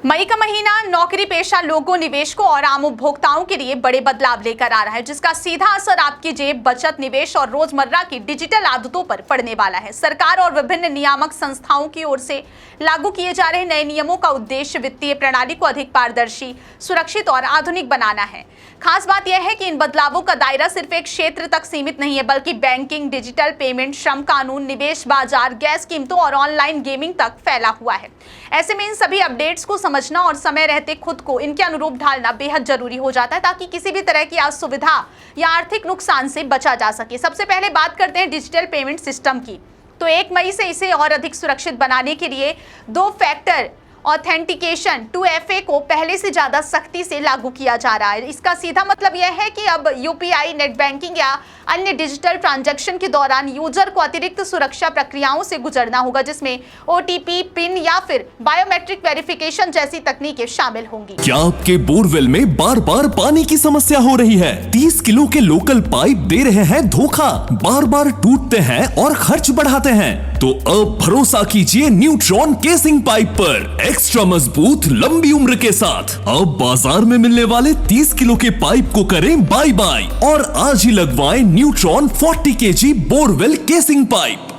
मई का महीना नौकरी पेशा लोगों, निवेशकों और आम उपभोक्ताओं के लिए बड़े बदलाव लेकर आ रहा है, जिसका सीधा असर आपकी जेब, बचत, निवेश और रोजमर्रा की डिजिटल आदतों पर पड़ने वाला है। सरकार और विभिन्न नियामक संस्थाओं की ओर से लागू किए जा रहे नए नियमों का उद्देश्य वित्तीय प्रणाली को अधिक पारदर्शी, सुरक्षित और आधुनिक बनाना है। खास बात यह है कि इन बदलावों का दायरा सिर्फ एक क्षेत्र तक सीमित नहीं है, बल्कि बैंकिंग, डिजिटल पेमेंट, श्रम कानून, निवेश बाजार, गैस कीमतों और ऑनलाइन गेमिंग तक फैला हुआ है। ऐसे में इन सभी अपडेट्स को समझना और समय रहते खुद को इनके अनुरूप ढालना बेहद जरूरी हो जाता है, ताकि किसी भी तरह की असुविधा या आर्थिक नुकसान से बचा जा सके। सबसे पहले बात करते हैं डिजिटल पेमेंट सिस्टम की। तो 1 मई से इसे और अधिक सुरक्षित बनाने के लिए 2 फैक्टर ऑथेंटिकेशन 2FA को पहले से ज्यादा सख्ती से लागू किया जा रहा है। इसका सीधा मतलब यह है कि अब यूपीआई, नेट बैंकिंग या अन्य डिजिटल ट्रांजैक्शन के दौरान यूजर को अतिरिक्त सुरक्षा प्रक्रियाओं से गुजरना होगा, जिसमें OTP, पिन या फिर बायोमेट्रिक वेरिफिकेशन जैसी तकनीकें शामिल होंगी। क्या आपके बोरवेल में बार बार पानी की समस्या हो रही है? 30 किलो के लोकल पाइप दे रहे हैं धोखा, बार बार टूटते हैं और खर्च बढ़ाते हैं? तो अब भरोसा कीजिए न्यूट्रॉन केसिंग पाइप पर। एक्स्ट्रा मजबूत, लंबी उम्र के साथ अब बाजार में मिलने वाले 30 किलो के पाइप को करें बाय बाय और आज ही लगवाएं neutron 40 kg borewell casing pipe.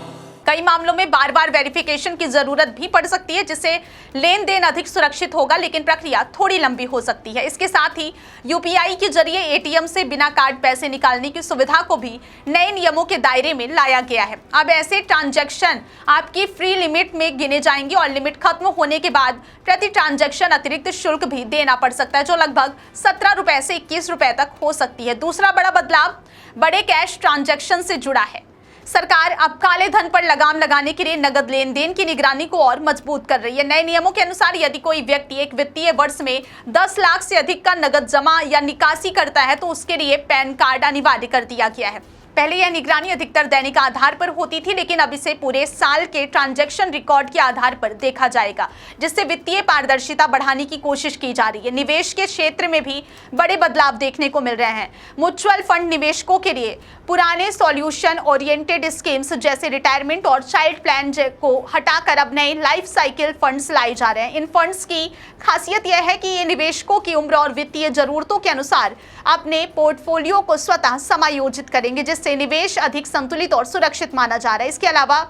कई मामलों में बार बार वेरिफिकेशन की जरूरत भी पड़ सकती है, जिससे लेन देन अधिक सुरक्षित होगा, लेकिन प्रक्रिया थोड़ी लंबी हो सकती है। इसके साथ ही यूपीआई के जरिए ATM से बिना कार्ड पैसे निकालने की सुविधा को भी नए नियमों के दायरे में लाया गया है। अब ऐसे ट्रांजैक्शन आपकी फ्री लिमिट में गिने जाएंगे और लिमिट खत्म होने के बाद प्रति ट्रांजैक्शन अतिरिक्त शुल्क भी देना पड़ सकता है, जो लगभग 17 रुपए से 21 रुपए तक हो सकती है। दूसरा बड़ा बदलाव बड़े कैश ट्रांजैक्शन से जुड़ा है। सरकार अब काले धन पर लगाम लगाने के लिए नगद लेन देन की निगरानी को और मजबूत कर रही है। नए नियमों के अनुसार यदि कोई व्यक्ति एक वित्तीय वर्ष में 10 लाख से अधिक का नगद जमा या निकासी करता है, तो उसके लिए पैन कार्ड अनिवार्य कर दिया गया है। पहले यह निगरानी अधिकतर दैनिक आधार पर होती थी, लेकिन अब इसे पूरे साल के ट्रांजैक्शन रिकॉर्ड के आधार पर देखा जाएगा, जिससे वित्तीय पारदर्शिता बढ़ाने की कोशिश की जा रही है। निवेश के क्षेत्र में भी बड़े बदलाव देखने को मिल रहे हैं। म्यूचुअल फंड निवेशकों के लिए पुराने सॉल्यूशन ओरिएंटेड स्कीम्स जैसे रिटायरमेंट और चाइल्ड प्लान को हटाकर अब नए लाइफ साइकिल फंड्स लाए जा रहे हैं। इन फंड्स की खासियत यह है कि ये निवेशकों की उम्र और वित्तीय जरूरतों के अनुसार अपने पोर्टफोलियो को स्वतः समायोजित करेंगे, जिससे निवेश अधिक संतुलित और सुरक्षित माना जा रहा है। इसके अलावा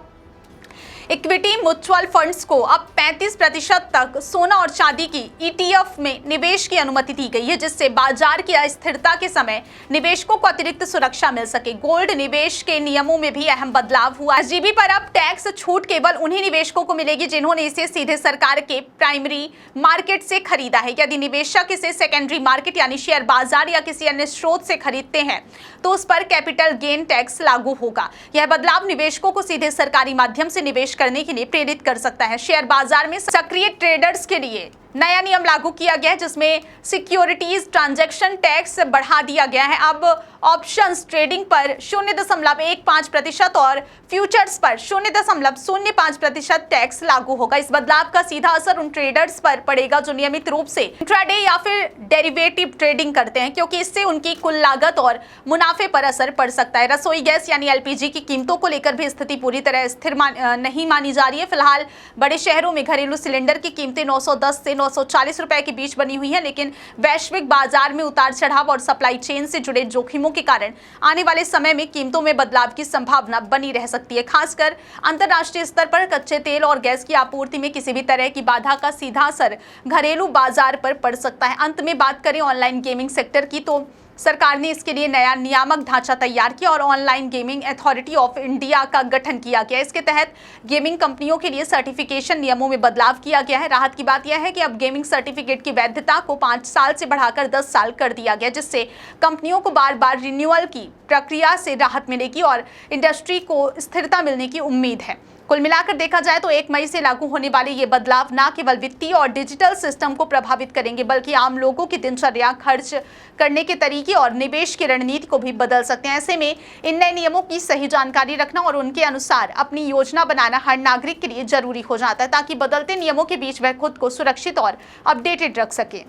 इक्विटी म्यूचुअल फंड्स को अब 35% तक सोना और चांदी की ETF में निवेश की अनुमति दी गई है, जिससे बाजार की अस्थिरता के समय निवेशकों को अतिरिक्त सुरक्षा मिल सके। गोल्ड निवेश के नियमों में भी अहम बदलाव हुआ। SGB पर अब टैक्स छूट केवल उन्हीं निवेशकों को मिलेगी जिन्होंने इसे सीधे सरकार के प्राइमरी मार्केट से खरीदा है। यदि निवेशक इसे सेकेंडरी मार्केट यानी शेयर बाजार या किसी अन्य स्रोत से खरीदते हैं, तो उस पर कैपिटल गेन टैक्स लागू होगा। यह बदलाव निवेशकों को सीधे सरकारी माध्यम से निवेश करने के लिए प्रेरित कर सकता है। शेयर बाजार में सक्रिय ट्रेडर्स के लिए नया नियम लागू किया गया है, जिसमें सिक्योरिटीज ट्रांजैक्शन टैक्स बढ़ा दिया गया है। अब ऑप्शंस ट्रेडिंग पर 0.15% और फ्यूचर्स पर 0.05% टैक्स लागू होगा। इस बदलाव का सीधा असर उन ट्रेडर्स पर पड़ेगा जो नियमित रूप से इंट्राडे या फिर डेरिवेटिव ट्रेडिंग करते हैं, क्योंकि इससे उनकी कुल लागत और मुनाफे पर असर पड़ सकता है। रसोई गैस यानी LPG की कीमतों को लेकर भी स्थिति पूरी तरह स्थिर नहीं मानी जा रही है। फिलहाल बड़े शहरों में घरेलू सिलेंडर की कीमतें 910 से 940 रुपए के बीच बनी हुई है, लेकिन वैश्विक बाजार में उतार चढ़ाव और सप्लाई चेन से जुड़े जोखिमों के कारण आने वाले समय में कीमतों में बदलाव की संभावना बनी रह सकती है। खासकर अंतर्राष्ट्रीय स्तर पर कच्चे तेल और गैस की आपूर्ति में किसी भी तरह की बाधा का सीधा असर घरेलू बाजार पर पड़ सकता है। अंत में बात करें ऑनलाइन गेमिंग सेक्टर की, तो सरकार ने इसके लिए नया नियामक ढांचा तैयार किया और online gaming authority of India का गठन किया गया। इसके तहत गेमिंग कंपनियों के लिए सर्टिफिकेशन नियमों में बदलाव किया गया है। राहत की बात यह है कि अब गेमिंग सर्टिफिकेट की वैधता को 5 साल से बढ़ाकर 10 साल कर दिया गया, जिससे कंपनियों को बार बार रिन्यूअल की प्रक्रिया से राहत मिलेगी और इंडस्ट्री को स्थिरता मिलने की उम्मीद है। कुल मिलाकर देखा जाए तो 1 मई से लागू होने वाले ये बदलाव न केवल वित्तीय और डिजिटल सिस्टम को प्रभावित करेंगे, बल्कि आम लोगों की दिनचर्या, खर्च करने के तरीके और निवेश की रणनीति को भी बदल सकते हैं। ऐसे में इन नए नियमों की सही जानकारी रखना और उनके अनुसार अपनी योजना बनाना हर नागरिक के लिए जरूरी हो जाता है, ताकि बदलते नियमों के बीच वह खुद को सुरक्षित और अपडेटेड रख सके।